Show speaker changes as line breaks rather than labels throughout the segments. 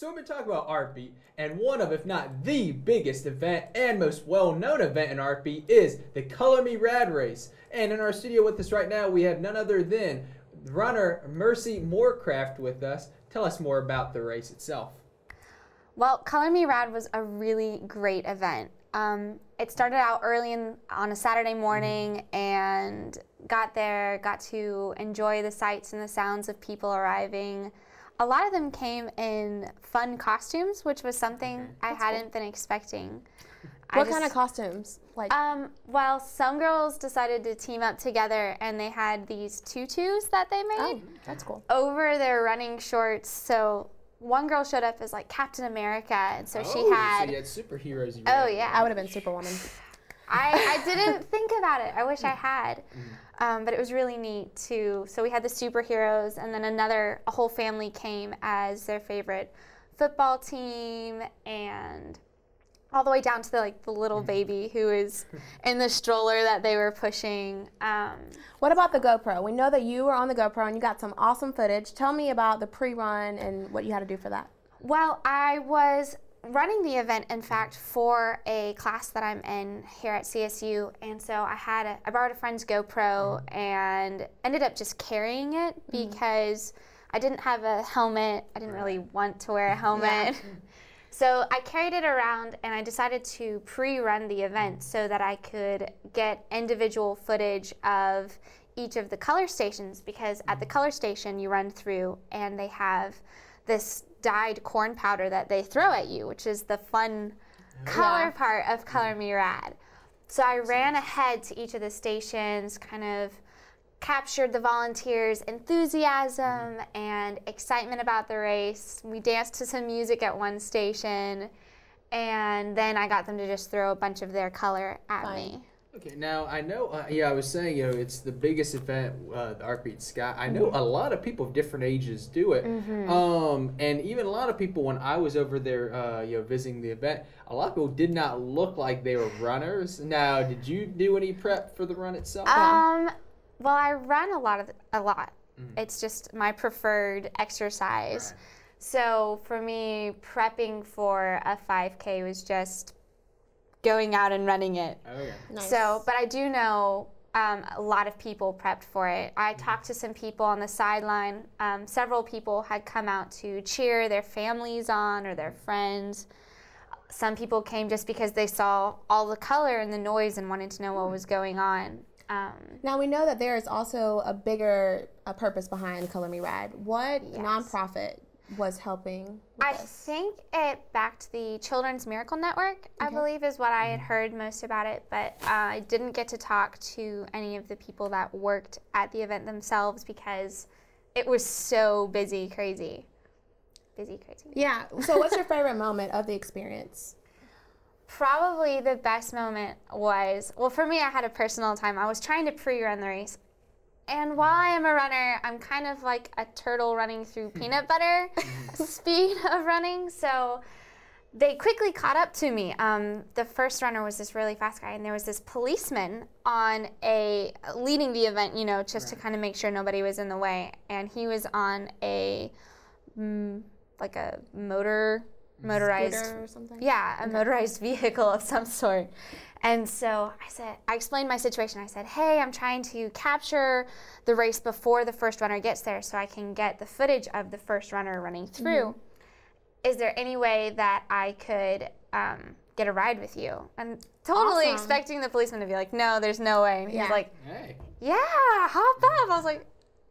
So we've been talking about ArtBeat, and one of, if not the biggest event and most well-known event in ArtBeat is the Color Me Rad race. And in our studio with us right now, we have none other than runner Mercy Moorcraft with us. Tell us more about the race itself.
Well, Color Me Rad was a really great event. It started out early on a Saturday morning and got to enjoy the sights and the sounds of people arriving. A lot of them came in fun costumes, which was something I hadn't been expecting.
What kind of costumes?
Well, some girls decided to team up together, and they had these tutus that they made.
Oh, that's cool.
Over their running shorts. So one girl showed up as like Captain America, and so she had.
So you had superheroes.
Oh yeah,
I would have been Superwoman.
I didn't think about it. I wish I had. But it was really neat too. So we had the superheroes, and then a whole family came as their favorite football team, and all the way down to the little baby who is in the stroller that they were pushing.
What about the GoPro? We know that you were on the GoPro and you got some awesome footage. Tell me about the pre-run and what you had to do for that.
Well, I was running the event, in fact, for a class that I'm in here at CSU, and so I borrowed a friend's GoPro and ended up just carrying it because I didn't have a helmet. I didn't really want to wear a helmet. Yeah. So I carried it around, and I decided to pre-run the event so that I could get individual footage of each of the color stations, because at the color station you run through and they have this dyed corn powder that they throw at you, which is the fun color part of Color Me Rad. So I ran ahead to each of the stations, kind of captured the volunteers' enthusiasm and excitement about the race. We danced to some music at one station, and then I got them to just throw a bunch of their color at me.
Okay, now I know, I was saying, it's the biggest event, the ArtBeat Sky. I know a lot of people of different ages do it, and even a lot of people, when I was over there, visiting the event, a lot of people did not look like they were runners. Now, did you do any prep for the run itself?
Well, I run a lot. It's just my preferred exercise. Right. So for me, prepping for a 5K was just going out and running it. Oh, yeah. Nice. So, but I do know a lot of people prepped for it. I talked to some people on the sideline. Several people had come out to cheer their families on or their friends. Some people came just because they saw all the color and the noise and wanted to know what was going on.
Now we know that there is also a bigger purpose behind Color Me Rad. What nonprofit was helping with this?
Think it backed the Children's Miracle Network, I believe is what I had heard most about it, but I didn't get to talk to any of the people that worked at the event themselves because it was so busy, crazy.
Yeah, so what's your favorite moment of the experience?
Probably the best moment was, well, for me, I had a personal time. I was trying to pre-run the race. And while I am a runner, I'm kind of like a turtle running through peanut butter speed of running. So they quickly caught up to me. The first runner was this really fast guy, and there was this policeman leading the event, just to kind of make sure nobody was in the way. And he was on a motorized
or something?
Yeah, a motorized vehicle of some sort. And so I explained my situation. I said, hey, I'm trying to capture the race before the first runner gets there so I can get the footage of the first runner running through. Is there any way that I could get a ride with you? And totally expecting the policeman to be like, no, there's no way. And he's like, hey. Yeah, hop up. I was like,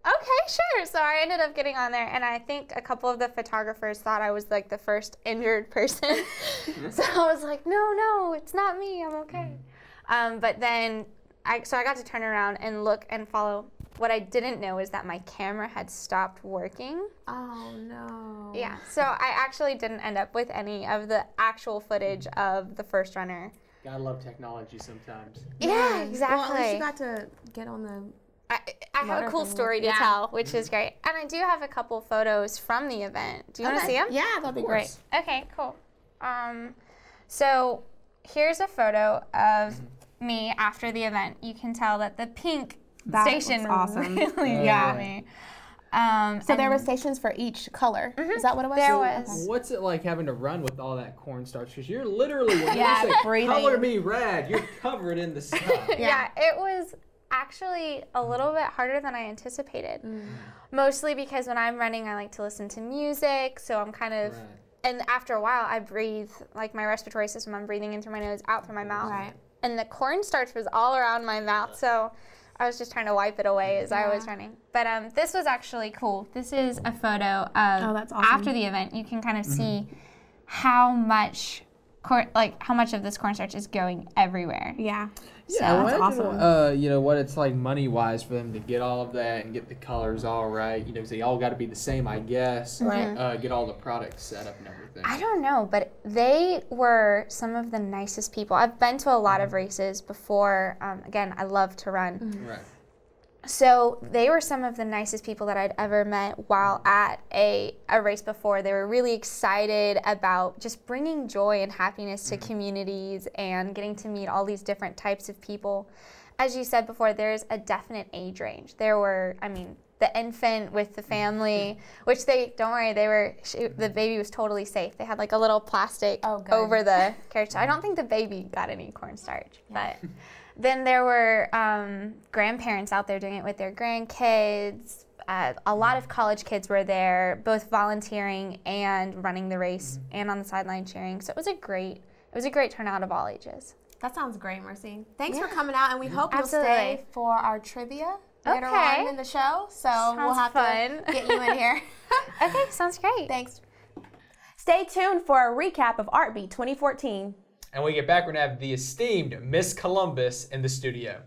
okay, sure. So I ended up getting on there, and I think a couple of the photographers thought I was like the first injured person. So I was like, no, it's not me. I'm okay. But then, I got to turn around and look and follow. What I didn't know is that my camera had stopped working.
Oh, no.
Yeah, so I actually didn't end up with any of the actual footage of the first runner.
Gotta love technology sometimes.
Yeah, exactly.
Well, at least you got to get on the...
I have a cool story to tell, which is great. And I do have a couple photos from the event. Do you want to see them?
Yeah, that'd be great.
Okay, cool. So here's a photo of me after the event. You can tell that the pink station
awesome.
really got me.
So there were stations for each color. Is that what it was?
There was.
Okay.
What's it like having to run with all that cornstarch? Because you're literally, when
Yeah,
you say
breathing.
color me red, you're covered in the stuff.
Yeah, it was actually a little bit harder than I anticipated. Mostly because when I'm running, I like to listen to music, so I'm kind of, and after a while, I breathe, like my respiratory system, I'm breathing in through my nose, out through my mouth.
Right.
And the cornstarch was all around my mouth, so I was just trying to wipe it away as I was running. But this was actually cool. This is a photo of
that's awesome.
after the event. You can kind of see how much how much of this cornstarch is going everywhere.
Yeah.
Yeah,
that's
imagine,
awesome.
you know, what it's like money-wise for them to get all of that and get the colors all right. You know, they all got to be the same, I guess.
Right.
Get all the products set up and everything.
I don't know, but they were some of the nicest people. I've been to a lot of races before. Again, I love to run.
Right.
So they were some of the nicest people that I'd ever met while at a race before. They were really excited about just bringing joy and happiness to communities and getting to meet all these different types of people. As you said before, there's a definite age range. There were, I mean, the infant with the family, which don't worry, the baby was totally safe. They had like a little plastic over the carriage. So I don't think the baby got any cornstarch, but... Then there were grandparents out there doing it with their grandkids. A lot of college kids were there, both volunteering and running the race and on the sideline cheering. So it was a great turnout of all ages.
That sounds great, Mercy. Thanks for coming out, and we hope you'll
Absolutely.
stay for our trivia later
Okay.
on in the show. So we'll have
fun.
to get you in here.
Okay, sounds great.
Thanks. Stay tuned for a recap of ArtBeat 2014.
And when we get back, we're going to have the esteemed Miss Columbus in the studio.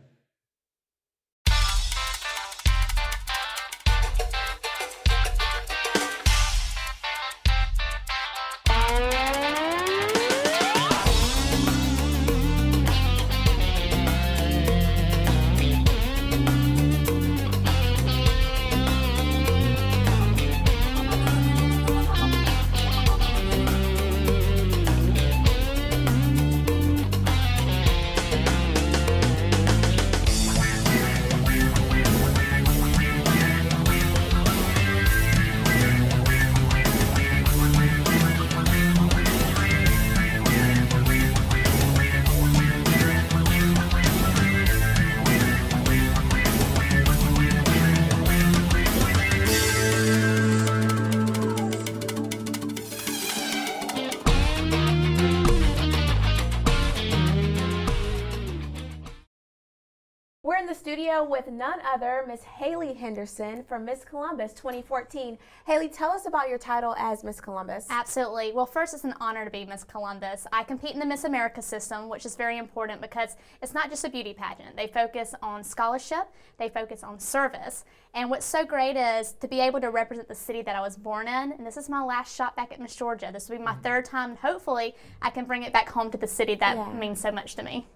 We're in the studio with none other, Miss Haley Henderson from Miss Columbus 2014. Haley, tell us about your title as Miss Columbus.
Absolutely. Well, first, it's an honor to be Miss Columbus. I compete in the Miss America system, which is very important because it's not just a beauty pageant. They focus on scholarship, they focus on service. And what's so great is to be able to represent the city that I was born in. And this is my last shot back at Miss Georgia. This will be my third time, and hopefully I can bring it back home to the city that means so much to me.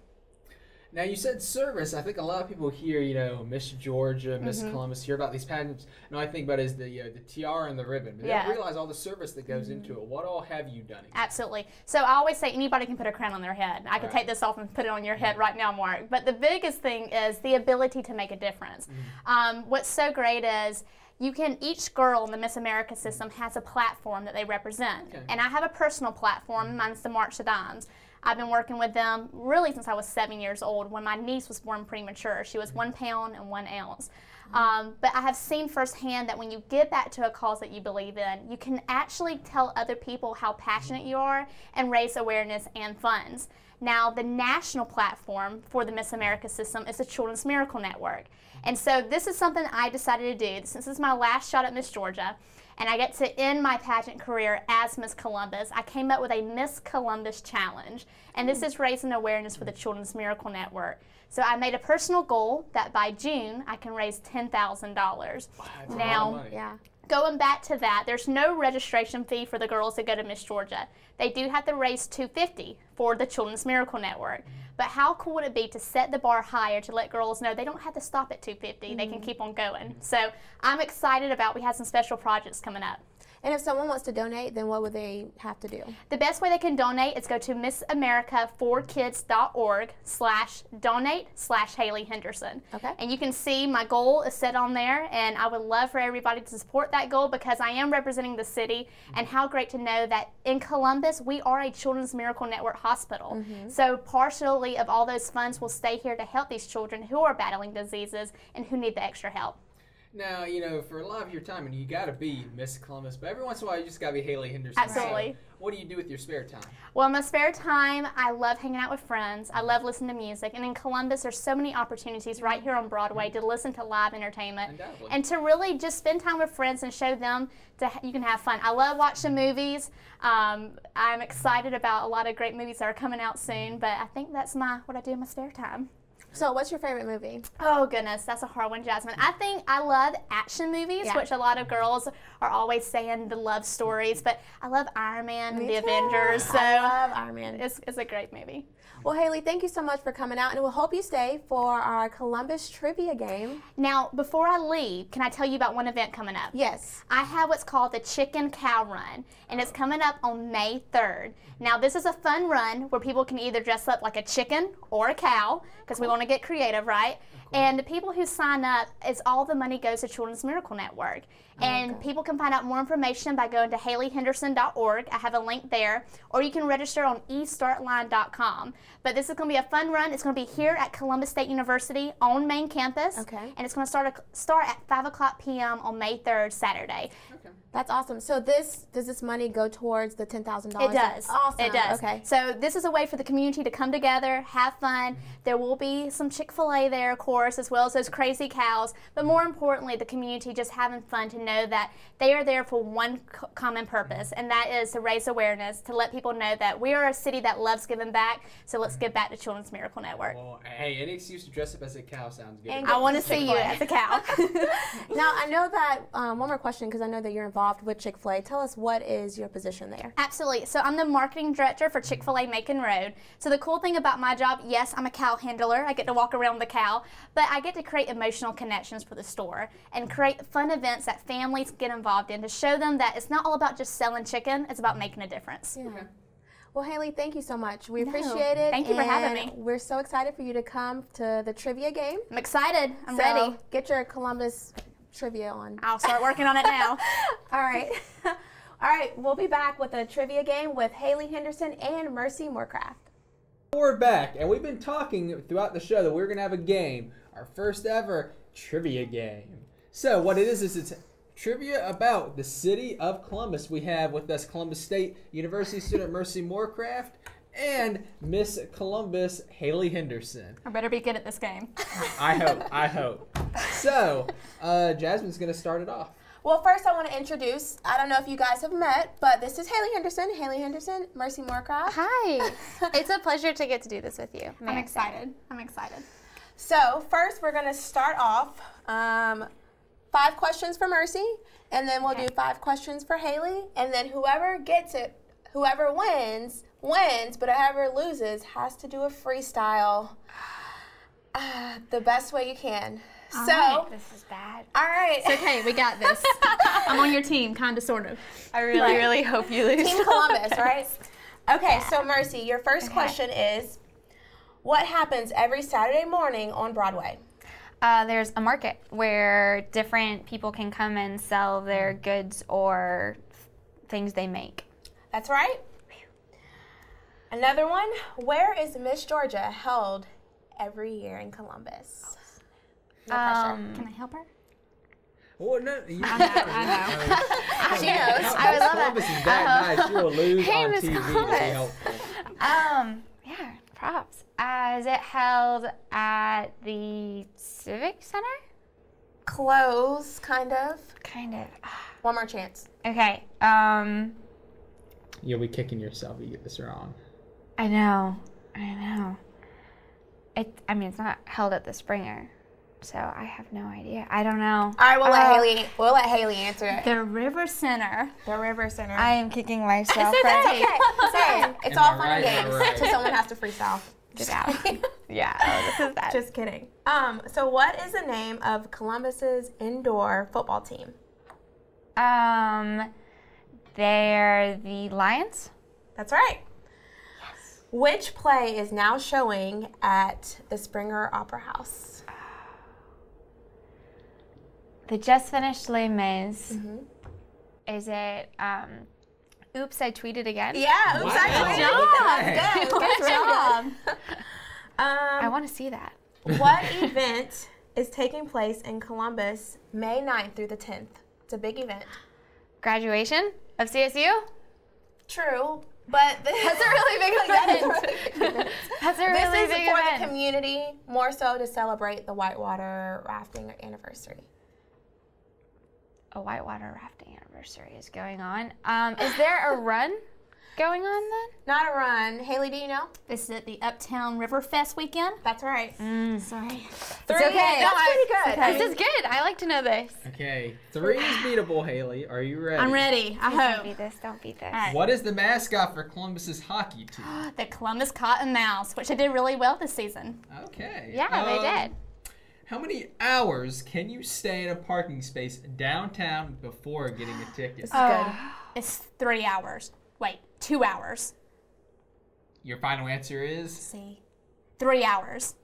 Now, you said service. I think a lot of people hear, you know, Miss Georgia, Miss Columbus, hear about these pageants. And all I think about is the tiara and the ribbon. But they don't realize all the service that goes into it. What all have you done? Exactly?
Absolutely. So I always say anybody can put a crown on their head. I could take this off and put it on your head right now, Mark. But the biggest thing is the ability to make a difference. What's so great is each girl in the Miss America system has a platform that they represent. Okay. And I have a personal platform. Mine's the March of Dimes. I've been working with them really since I was 7 years old when my niece was born premature. She was 1 pound and 1 ounce. But I have seen firsthand that when you give back to a cause that you believe in, you can actually tell other people how passionate you are and raise awareness and funds. Now, the national platform for the Miss America system is the Children's Miracle Network. And so this is something I decided to do. Since this is my last shot at Miss Georgia, and I get to end my pageant career as Miss Columbus, I came up with a Miss Columbus Challenge. And this is raising awareness for the Children's Miracle Network. So I made a personal goal that by June, I can raise $10,000.
Wow,
now, going back to that, there's no registration fee for the girls that go to Miss Georgia. They do have to raise $250 for the Children's Miracle Network. But how cool would it be to set the bar higher to let girls know they don't have to stop at $250, they can keep on going. So I'm excited about, we have some special projects coming up.
And if someone wants to donate, then what would they have to do?
The best way they can donate is go to missamerica4kids.org/donate/Haley Henderson.
Okay.
And you can see my goal is set on there, and I would love for everybody to support that goal because I am representing the city, and how great to know that in Columbus we are a Children's Miracle Network hospital. So partially of all those funds will stay here to help these children who are battling diseases and who need the extra help.
Now, you know, for a lot of your time, and you got to be Miss Columbus, but every once in a while you just got to be Haley Henderson.
Absolutely.
So what do you do with your spare time?
Well, in my spare time, I love hanging out with friends. I love listening to music. And in Columbus, there's so many opportunities right here on Broadway to listen to live entertainment.
Undoubtedly.
And to really just spend time with friends and show them that you can have fun. I love watching movies. I'm excited about a lot of great movies that are coming out soon, but I think that's what I do in my spare time.
So what's your favorite movie?
Oh, goodness, that's a hard one, Jasmine. I think I love action movies, which a lot of girls are always saying the love stories, but I love Iron Man and the Avengers. So
I love Iron Man.
It's a great movie.
Well, Haley, thank you so much for coming out, and we'll hope you stay for our Columbus trivia game.
Now, before I leave, can I tell you about one event coming up?
Yes.
I have what's called the Chicken Cow Run, and it's coming up on May 3rd. Now, this is a fun run where people can either dress up like a chicken or a cow, because we want to get creative, right? And the people who sign up, all the money goes to Children's Miracle Network. And people can find out more information by going to HaleyHenderson.org. I have a link there. Or you can register on estartline.com. But this is going to be a fun run. It's going to be here at Columbus State University on main campus.
Okay.
And it's going to start at 5 o'clock p.m. on May 3rd, Saturday.
Okay.
That's awesome. So does this money go towards the $10,000?
It does.
Awesome.
It does.
Okay.
So this is a way for the community to come together, have fun. There will be some Chick-fil-A there, of course, as well as those crazy cows. But more importantly, the community just having fun to know that they are there for one common purpose, and that is to raise awareness, to let people know that we are a city that loves giving back. So let's give back to Children's Miracle Network.
Well, hey, any excuse to dress up as a cow sounds good.
And
I want to see you as a cow.
Now, I know that, one more question, because I know that you're involved with Chick-fil-A. Tell us, what is your position there?
Absolutely. So I'm the marketing director for Chick-fil-A Macon Road. So the cool thing about my job, yes, I'm a cow handler. I get to walk around the cow, but I get to create emotional connections for the store and create fun events that families get involved in to show them that it's not all about just selling chicken, it's about making a difference.
Yeah. Well, Haley, thank you so much. We appreciate it.
Thank you for having me.
We're so excited for you to come to the trivia game.
I'm excited. I'm
So
ready.
Get your Columbus trivia on.
I'll start working on it now.
All right. All right, we'll be back with a trivia game with Haley Henderson and Mercy Moorcraft.
We're back, and we've been talking throughout the show that we're going to have a game, our first ever trivia game. So what it is it's trivia about the city of Columbus. We have with us Columbus State University student Mercy Moorcraft and Miss Columbus Haley Henderson.
I better be good at this game.
I hope. So, Jasmine's going to start it off.
Well, first I want to introduce, I don't know if you guys have met, but this is Haley Henderson, Mercy Moorcraft.
Hi. It's a pleasure to get to do this with you.
I'm excited. I'm excited.
So first we're going to start off 5 questions for Mercy, and then we'll do 5 questions for Haley, and then whoever gets it, whoever wins, but whoever loses has to do a freestyle the best way you can.
This is bad.
All right.
It's okay. We got this. I'm on your team, kind of, sort of.
I really hope you lose.
Team Columbus, right? Okay, so Mercy, your first question is, what happens every Saturday morning on Broadway?
There's a market where different people can come and sell their goods or things they make.
That's right. Another one, where is Miss Georgia held every year in Columbus? No pressure.
Can I help her?
Oh, no,
I know.
She knows.
I would love
Columbus
that.
is that nice. You will lose
Hey,
on
Miss
TV.
Columbus.
Be helpful.
Yeah, props. Is it held at the Civic Center?
Close, kind of.
Kind of.
One more chance.
Okay.
You'll be kicking yourself if you get this wrong.
I know. It's not held at the Springer, so I have no idea. I don't know.
All right, we'll let Haley answer it.
The River Center.
The River Center.
I am kicking myself.
It's okay. It's all fun and games
Right.
until someone has to freestyle.
Get out. Yeah, this is bad.
Just kidding. So what is the name of Columbus's indoor football team?
They're the Lions?
That's right. Yes. Which play is now showing at the Springer Opera House?
The just finished Les Mis. Is it, Oops, I Tweeted Again?
Yeah, Oops, I Tweeted. Good job.
I want to see that.
What event is taking place in Columbus May 9th through the 10th? It's a big event.
Graduation of CSU?
True, but that's a really big event.
That's a really big
This is for
event.
the community, more so to celebrate the whitewater rafting anniversary.
A whitewater rafting anniversary is going on. Is there a run going on then?
Not a run. Haley, do you know?
This is at the Uptown River Fest weekend.
That's right.
Sorry.
Three.
okay.
That's pretty good.
okay.
This is good. I like to know this.
Okay, 3 is beatable, Haley. Are you ready?
I'm ready. I
Don't
hope.
beat this. Don't beat this.
All right.
What is the mascot for Columbus's hockey team?
The Columbus Cotton Mouse, which they did really well this season.
Okay.
Yeah, they did.
How many hours can you stay in a parking space downtown before getting a ticket?
Good.
It's 3 hours. Wait, 2 hours.
Your final answer is
See, 3 hours.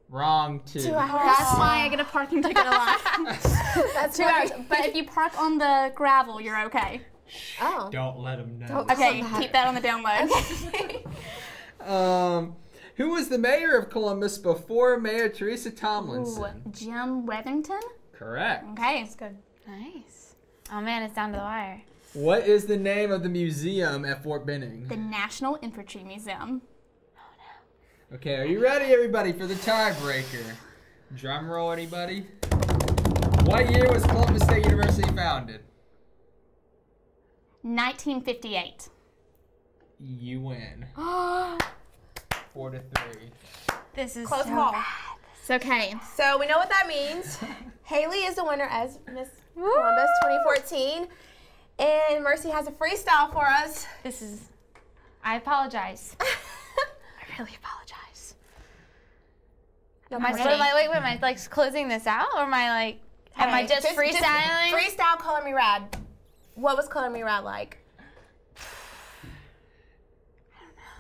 wrong. 2.
2 hours.
That's why I get a parking ticket a lot.
That's
2 hours. But if you park on the gravel, you're okay.
Oh.
Don't let them know.
Okay, keep that on the down low.
Who was the mayor of Columbus before Mayor Teresa Tomlinson?
Jim Wethington?
Correct.
Okay, it's good.
Nice. Oh man, it's down to the wire.
What is the name of the museum at Fort Benning?
The National Infantry Museum.
Okay, are you ready, everybody, for the tiebreaker? Drum roll, anybody? What year was Columbus State University founded?
1958.
You win. 4-3.
This is
Close
so
call.
bad.
It's okay.
So we know what that means. Haley is the winner as Miss Columbus 2014. And Mercy has a freestyle for us.
This is. I apologize. I really apologize.
No,
Am I
ready?
sort of like, wait, am I like closing this out, or am I just freestyling?
Freestyle Color Me Rad. What was Color Me Rad like?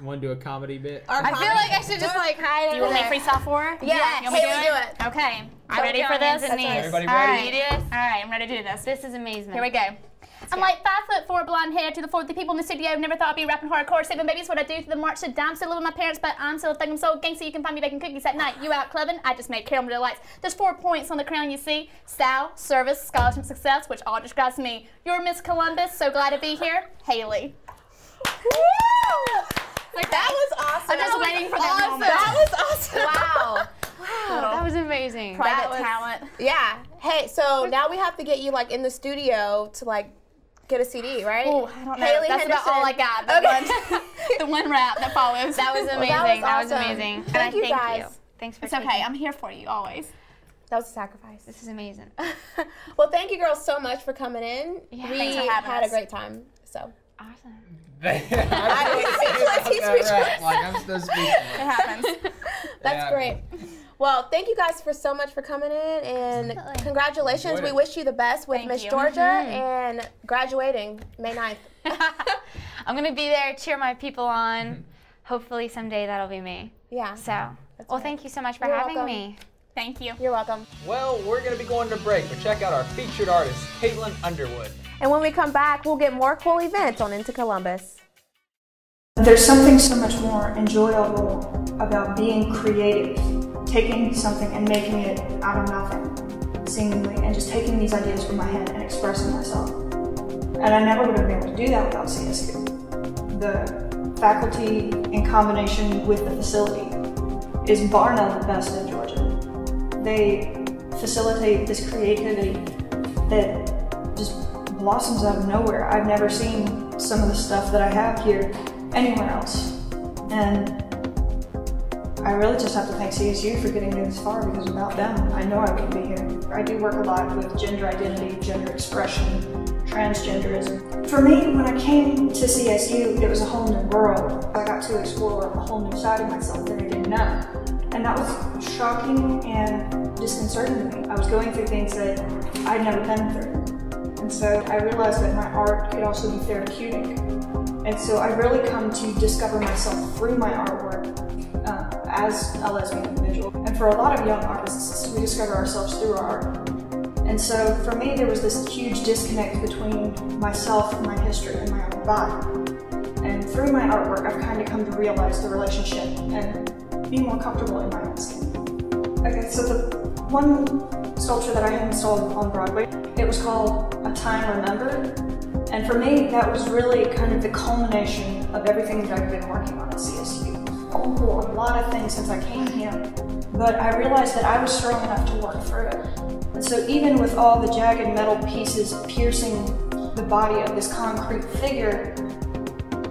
Want to do a comedy bit?
Or
I feel like I should just like hide
Do you want me to freestyle for her?
Yeah,
You want me to
Haley, do it.
Okay.
Don't
I'm ready
get
for
on
this?
hands and knees.
Everybody
All
ready?
right. All right, I'm ready to do this.
This is amazing.
Here we go. I'm like 5'4", blonde hair to the floor of the people in the studio. Never thought I'd be rapping hardcore, saving babies. What I do to the march to dime. Still live with my parents, but I'm still thinking I'm so gangster. You can find me baking cookies at night. You out clubbing? I just made caramel delights. There's 4 points on the crown you see: style, service, scholarship, success, which all describes me. You're Miss Columbus. So glad to be here, Haley.
Like, that was awesome.
I'm just waiting for that moment.
That was awesome.
Wow. That was amazing.
Private
was-
talent.
Yeah. Hey, so now we have to get you like in the studio to like get a CD, right?
Oh, I don't know.
Haley
That's
Henderson.
about all I got. The one rap that follows.
That was amazing.
Well,
that was
awesome.
amazing. And
Thank
I
you
thank
guys.
you. Thanks for
It's okay. I'm here for you always.
That was a sacrifice.
This is amazing.
Well, thank you girls so much for coming in.
Yeah.
We
Thanks for having
had a
us.
great time. So
Awesome.
He's
speechless.
Like, I'm still speechless.
It happens.
that's
Yeah.
great. Well, thank you guys for so much for coming in, and
Absolutely.
congratulations.
Enjoyed
We
it.
wish you the best with
Thank
Miss
you.
Georgia and graduating May 9th.
I'm gonna be there, cheer my people on. Hopefully someday that'll be me.
Yeah.
So, well,
right.
thank you so much for
You're
having
welcome.
me.
Thank you.
You're welcome.
Well, we're going to be going to break, but check out our featured artist, Caitlin Underwood.
And when we come back, we'll get more cool events on iNtoColumbus.
There's something so much more enjoyable about being creative, taking something and making it out of nothing, seemingly, and just taking these ideas from my head and expressing myself. And I never would have been able to do that without CSU. The faculty in combination with the facility is bar none the best in Georgia. They facilitate this creativity that just blossoms out of nowhere. I've never seen some of the stuff that I have here anywhere else. And I really just have to thank CSU for getting me this far, because without them, I know I wouldn't be here. I do work a lot with gender identity, gender expression, transgenderism. For me, when I came to CSU, it was a whole new world. I got to explore a whole new side of myself that I didn't know. And that was shocking and disconcerting to me. I was going through things that I'd never been through. And so I realized that my art could also be therapeutic. And so I really come to discover myself through my artwork as a lesbian individual. And for a lot of young artists, we discover ourselves through our art. And so for me, there was this huge disconnect between myself, my history, and my own body. And through my artwork, I've kind of come to realize the relationship and be more comfortable in my own skin. Okay, so the one sculpture that I had installed on Broadway, it was called A Time Remembered. And for me, that was really kind of the culmination of everything that I've been working on at CSU. A lot of things since I came here, but I realized that I was strong enough to work through it. And so even with all the jagged metal pieces piercing the body of this concrete figure,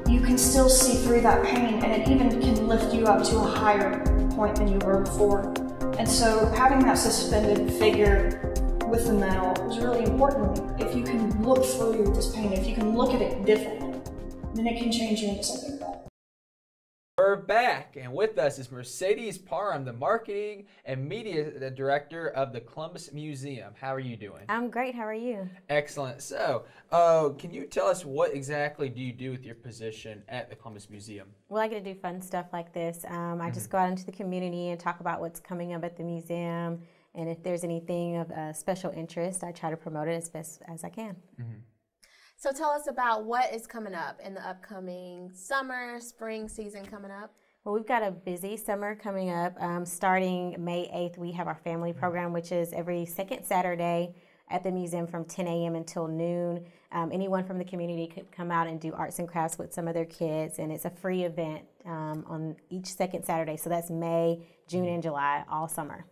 you can still see through that pain, and it even can lift you up to a higher point than you were before. And so having that suspended figure with the metal is really important. If you can look through this pain, if you can look at it differently, then it can change you into something better.
We're back, and with us is Mercedes Parham, the Marketing and Media Director of the Columbus Museum. How are you doing?
I'm great. How are you?
Excellent. So, can you tell us what exactly do you do with your position at the Columbus Museum?
Well, I get to do fun stuff like this. I just go out into the community and talk about what's coming up at the museum, and if there's anything of special interest, I try to promote it as best as I can.
So tell us about what is coming up in the upcoming summer, spring season coming up.
Well, we've got a busy summer coming up. Starting May 8th, we have our family program, which is every second Saturday at the museum from 10 a.m. until noon. Anyone from the community could come out and do arts and crafts with some of their kids, and it's a free event on each second Saturday. So that's May, June, and July, all summer.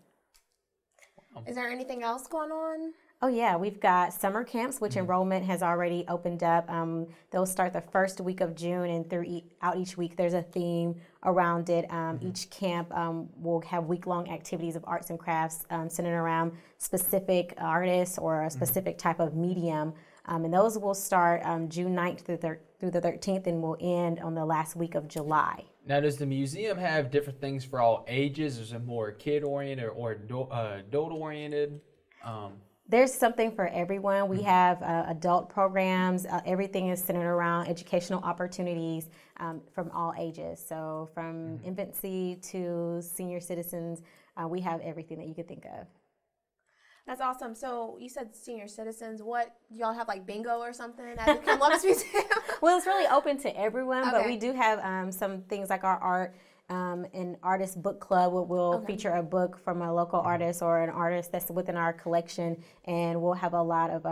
Is there anything else going on?
Oh yeah, we've got summer camps, which enrollment has already opened up. They'll start the first week of June, and throughout each week there's a theme around it. Each camp will have week-long activities of arts and crafts centered around specific artists or a specific type of medium. And those will start June 9th through the 13th and will end on the last week of July.
Now, does the museum have different things for all ages? Is it more kid-oriented or adult-oriented?
There's something for everyone. We have adult programs. Everything is centered around educational opportunities from all ages. So from infancy to senior citizens, we have everything that you could think of.
That's awesome. So you said senior citizens. What, y'all have like bingo or something at the Columbus Museum?
Well, it's really open to everyone,
Okay.
but we do have some things like our art an artist book club where we'll feature a book from a local artist or an artist that's within our collection, and we'll have a lot of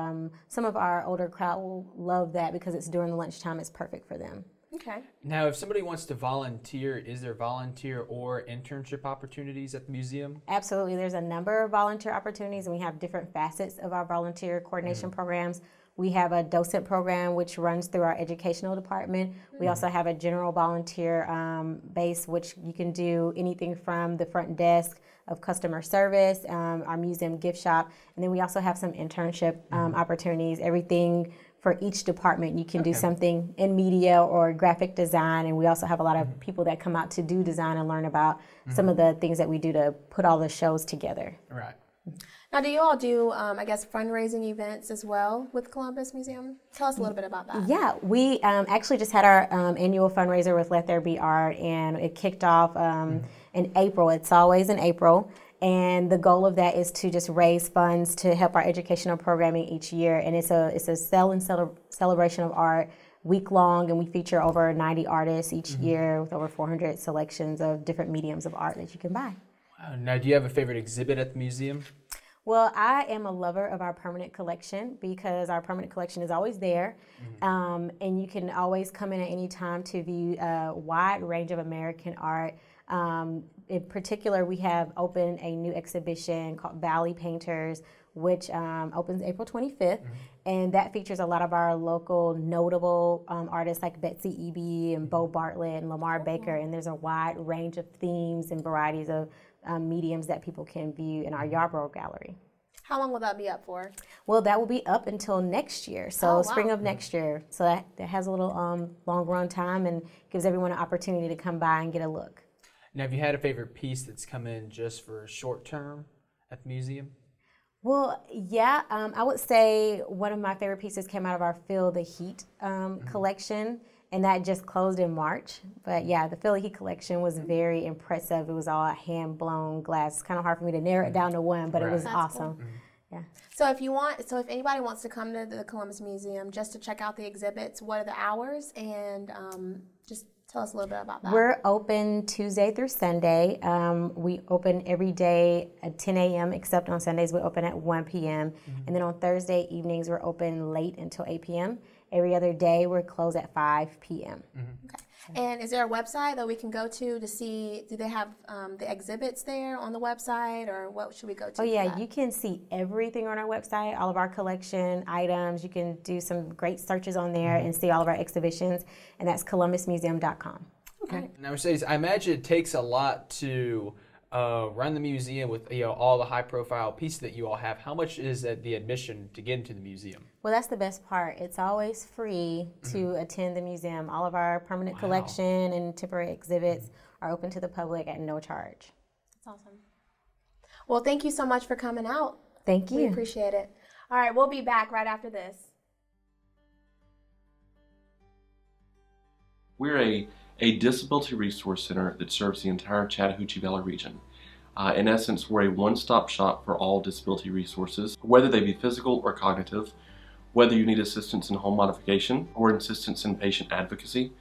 some of our older crowd will love that because it's during the lunchtime. It's perfect for them.
Okay.
Now, if somebody wants to volunteer, is there volunteer or internship opportunities at the museum?
Absolutely. There's a number of volunteer opportunities, and we have different facets of our volunteer coordination programs. We have a docent program which runs through our educational department. We also have a general volunteer base, which you can do anything from the front desk of customer service, our museum gift shop, and then we also have some internship opportunities, everything for each department. You can do something in media or graphic design, and we also have a lot of people that come out to do design and learn about some of the things that we do to put all the shows together.
Right.
Now, do you all do, I guess, fundraising events as well with Columbus Museum? Tell us a little bit about that.
Yeah, we actually just had our annual fundraiser with Let There Be Art, and it kicked off in April. It's always in April. And the goal of that is to just raise funds to help our educational programming each year. And it's a celebration of art, week long, and we feature over 90 artists each year with over 400 selections of different mediums of art that you can buy.
Wow. Now, do you have a favorite exhibit at the museum?
Well, I am a lover of our permanent collection because our permanent collection is always there, and you can always come in at any time to view a wide range of American art. In particular, we have opened a new exhibition called Valley Painters, which opens April 25th, and that features a lot of our local notable artists like Betsy Eby and Bo Bartlett and Lamar Baker, and there's a wide range of themes and varieties of mediums that people can view in our Yarborough Gallery.
How long will that be up for?
Well, that will be up until next year, so spring of next year. So that has a little long run time and gives everyone an opportunity to come by and get a look.
Now, have you had a favorite piece that's come in just for short term at the museum?
Well, yeah, I would say one of my favorite pieces came out of our Feel the Heat collection, and that just closed in March. But yeah, the Feel the Heat collection was very impressive. It was all hand-blown glass. It's kind of hard for me to narrow it down to one, but it was awesome.
Cool.
Yeah.
So if anybody wants to come to the Columbus Museum just to check out the exhibits, what are the hours? And just tell us a little bit about that.
We're open Tuesday through Sunday. We open every day at 10 a.m. except on Sundays we open at 1 p.m. And then on Thursday evenings we're open late until 8 p.m. Every other day we're closed at 5 p.m.
Okay. And is there a website that we can go to see, do they have the exhibits there on the website, or what should we go to?
Oh yeah, you can see everything on our website, all of our collection items. You can do some great searches on there and see all of our exhibitions, and that's columbusmuseum.com.
Okay.
Now, Mercedes, I imagine it takes a lot to run the museum with all the high-profile pieces that you all have. How much is the admission to get into the museum?
Well, that's the best part. It's always free to attend the museum. All of our permanent collection and temporary exhibits are open to the public at no charge.
That's awesome. Well, thank you so much for coming out.
Thank you.
We appreciate it. All right, we'll be back right after this.
We're a disability resource center that serves the entire Chattahoochee Valley region. In essence, we're a one-stop shop for all disability resources, whether they be physical or cognitive, whether you need assistance in home modification, or assistance in patient advocacy,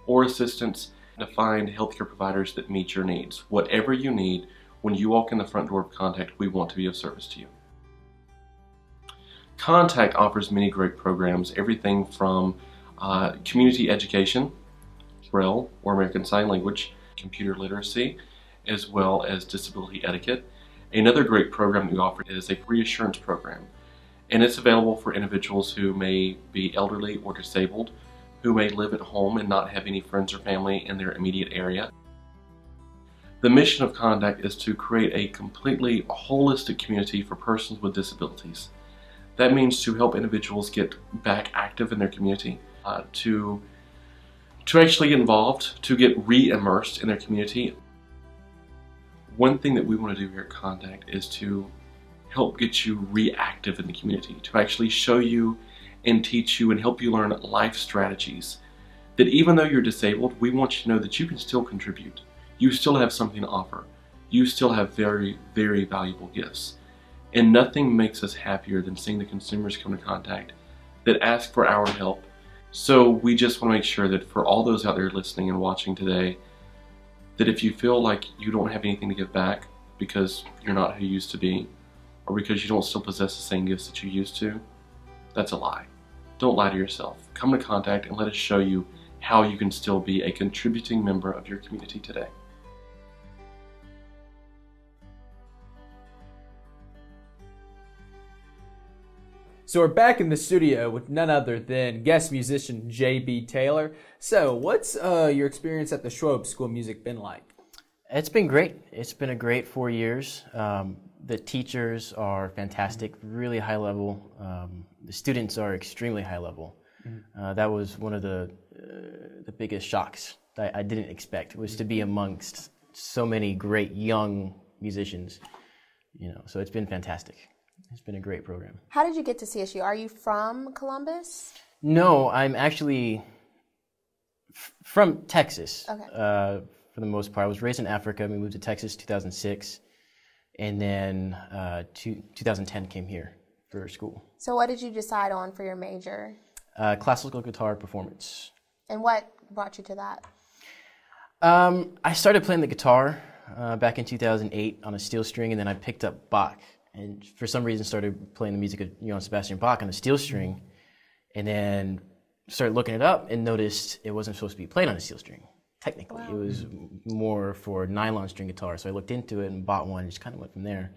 or assistance to find healthcare providers that meet your needs. Whatever you need, when you walk in the front door of Contact, we want to be of service to you. Contact offers many great programs, everything from community education, Braille or American Sign Language, computer literacy, as well as disability etiquette. Another great program that we offer is a reassurance program, and it's available for individuals who may be elderly or disabled, who may live at home and not have any friends or family in their immediate area. The mission of Contact is to create a completely holistic community for persons with disabilities. That means to help individuals get back active in their community, to actually get involved, to get re-immersed in their community. One thing that we want to do here at Contact is to help get you reactive in the community, to actually show you and teach you and help you learn life strategies that even though you're disabled, we want you to know that you can still contribute. You still have something to offer. You still have very, very valuable gifts. And nothing makes us happier than seeing the consumers come to Contact that ask for our help. So we just want to make sure that for all those out there listening and watching today, that if you feel like you don't have anything to give back because you're not who you used to be, or because you don't still possess the same gifts that you used to, that's a lie. Don't lie to yourself. Come to Contact and let us show you how you can still be a contributing member of your community today.
So we're back in the studio with none other than guest musician J.B. Taylor. So what's your experience at the Schwab School of Music been like?
It's been great. It's been a great 4 years. The teachers are fantastic, really high level. The students are extremely high level. That was one of the biggest shocks that I didn't expect, was to be amongst so many great young musicians. So it's been fantastic. It's been a great program.
How did you get to CSU? Are you from Columbus?
No, I'm actually from Texas.
Okay.
For the most part. I was raised in Africa. We moved to Texas 2006. And then 2010 came here for school.
So what did you decide on for your major?
Classical guitar performance.
And what brought you to that?
I started playing the guitar back in 2008 on a steel string, and then I picked up Bach. And for some reason started playing the music of Johann Sebastian Bach on a steel string, and then started looking it up and noticed it wasn't supposed to be played on a steel string. Technically, It was more for nylon string guitar. So I looked into it and bought one and just kind of went from there.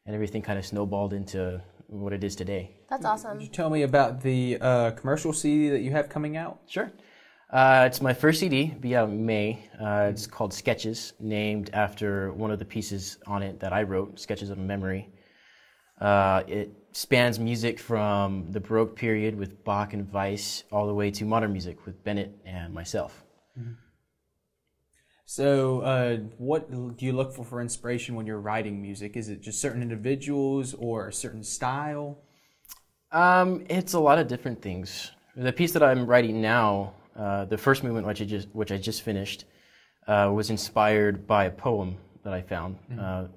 And everything kind of snowballed into what it is today.
That's awesome.
Could you tell me about the commercial CD that you have coming out?
Sure. It's my first CD, be out in May. It's called Sketches, named after one of the pieces on it that I wrote, Sketches of Memory. It spans music from the Baroque period with Bach and Weiss all the way to modern music with Bennett and myself.
So, what do you look for inspiration when you're writing music? Is it just certain individuals or a certain style?
It's a lot of different things. The piece that I'm writing now, the first movement, which I just finished, was inspired by a poem that I found,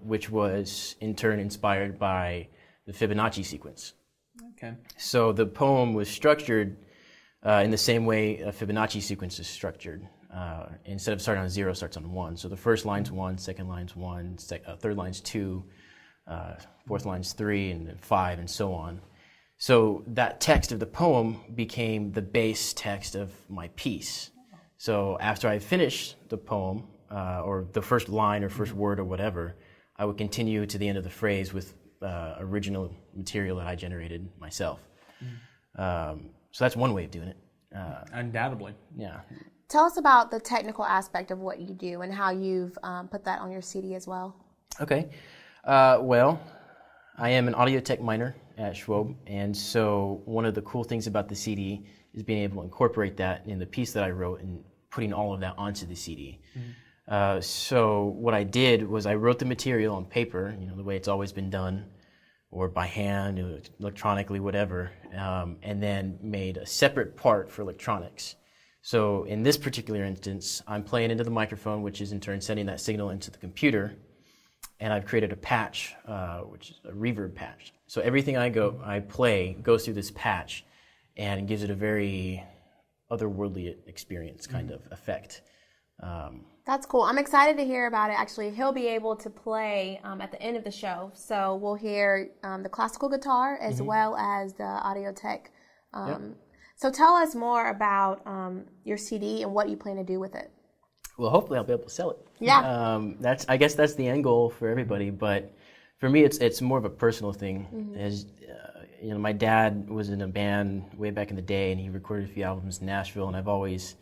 which was in turn inspired by the Fibonacci sequence.
Okay.
So the poem was structured in the same way a Fibonacci sequence is structured. Instead of starting on 0, starts on 1. So the first line's 1, second line's 1, third line's 2, fourth line's 3, and then 5, and so on. So that text of the poem became the base text of my piece. So after I finished the poem, or the first line or first word or whatever, I would continue to the end of the phrase with original material that I generated myself. So that's one way of doing it.
Undoubtedly.
Yeah.
Tell us about the technical aspect of what you do and how you've put that on your CD as well.
Okay. Well, I am an audio tech minor at Schwab, and so one of the cool things about the CD is being able to incorporate that in the piece that I wrote and putting all of that onto the CD. So what I did was I wrote the material on paper, the way it's always been done, or by hand, electronically, whatever, and then made a separate part for electronics. So in this particular instance, I'm playing into the microphone, which is in turn sending that signal into the computer, and I've created a patch, which is a reverb patch. So everything I play goes through this patch, and it gives it a very otherworldly experience kind of effect.
That's cool. I'm excited to hear about it. Actually, he'll be able to play at the end of the show. So we'll hear the classical guitar as well as the audio tech. So tell us more about your CD and what you plan to do with it.
Well, hopefully I'll be able to sell it.
Yeah.
I guess that's the end goal for everybody, but for me it's more of a personal thing. As my dad was in a band way back in the day, and he recorded a few albums in Nashville, and I've always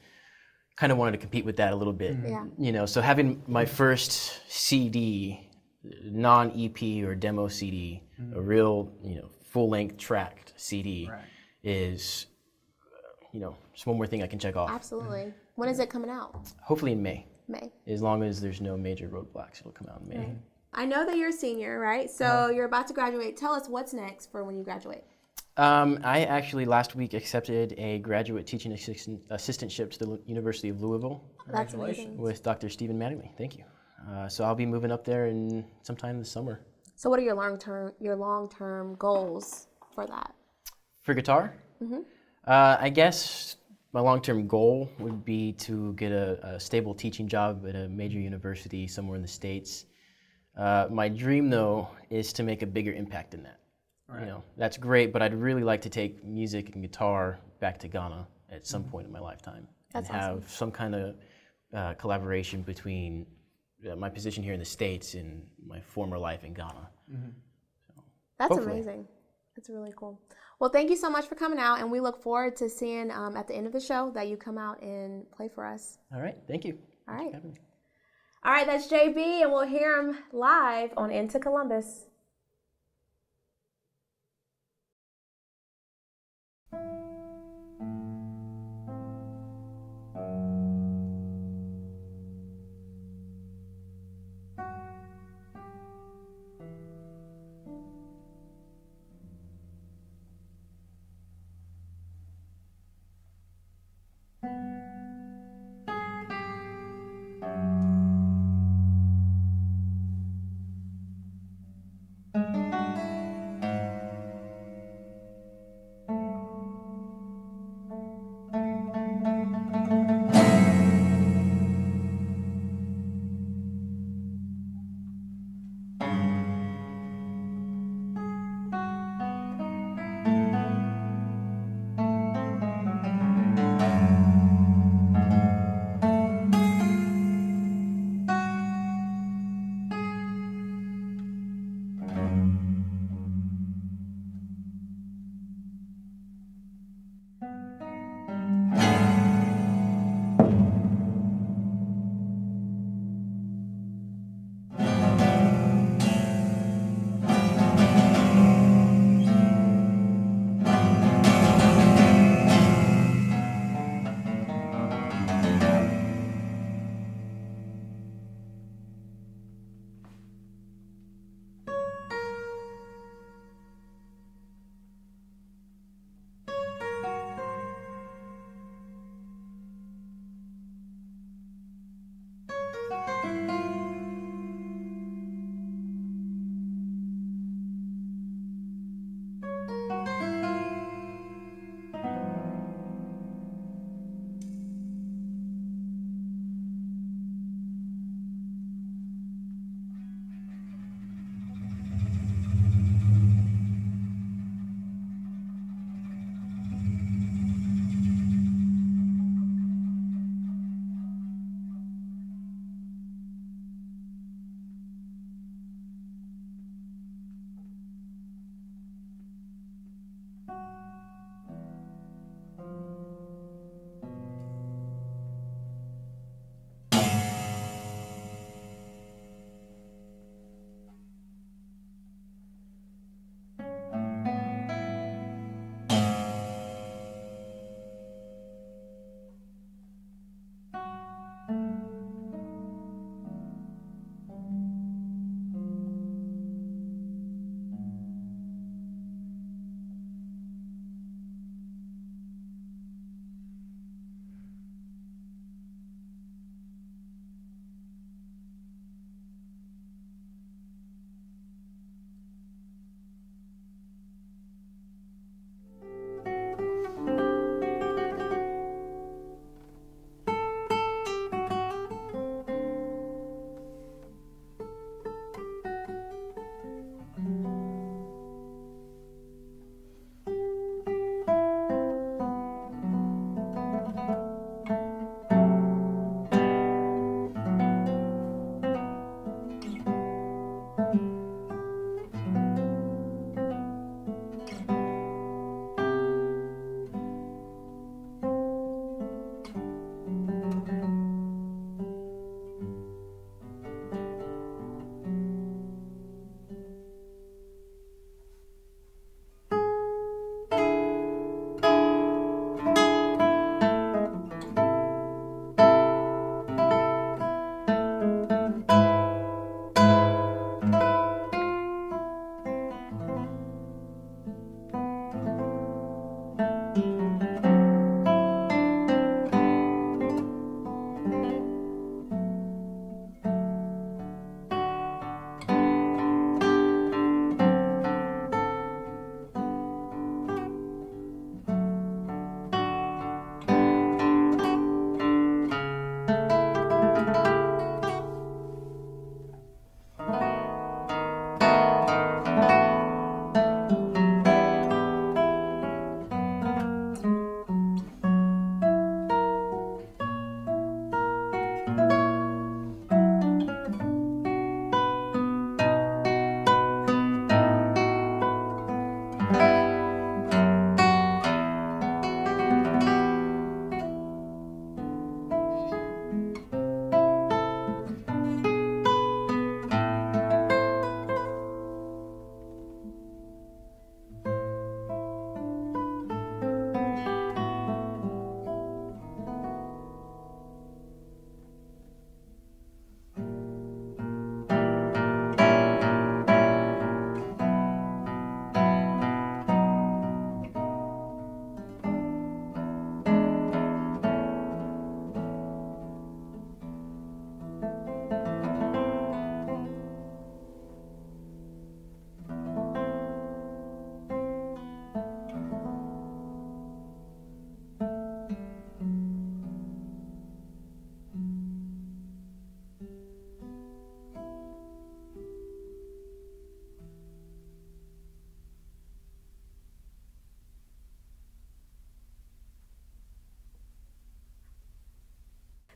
kind of wanted to compete with that a little bit. So having my first CD, non-EP or demo CD, a real full-length tracked CD, is just one more thing I can check off.
Absolutely. When is it coming out?
Hopefully in May.
May.
As long as there's no major roadblocks, it'll come out in May.
Right. I know that you're a senior, right? So you're about to graduate. Tell us what's next for when you graduate.
I actually last week accepted a graduate teaching assistantship to the University of Louisville.
That's amazing.
With Dr. Stephen Mattingly. Thank you. So I'll be moving up there in sometime this summer.
So what are your long-term goals for that?
For guitar? I guess my long-term goal would be to get a stable teaching job at a major university somewhere in the States. My dream, though, is to make a bigger impact than that. That's great, but I'd really like to take music and guitar back to Ghana at some point in my lifetime.
That's
and have some kind of collaboration between my position here in the States and my former life in Ghana.
That's amazing. That's really cool. Well, thank you so much for coming out, and we look forward to seeing at the end of the show that you come out and play for us.
All right, thank you.
All right.
Thanks for having me.
All right, that's JB, and we'll hear him live on iNtoColumbus.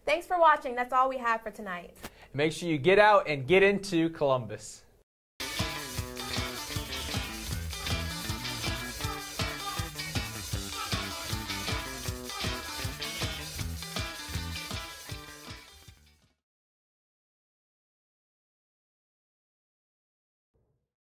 Thanks for watching. That's all we have for tonight.
Make sure you get out and get into Columbus.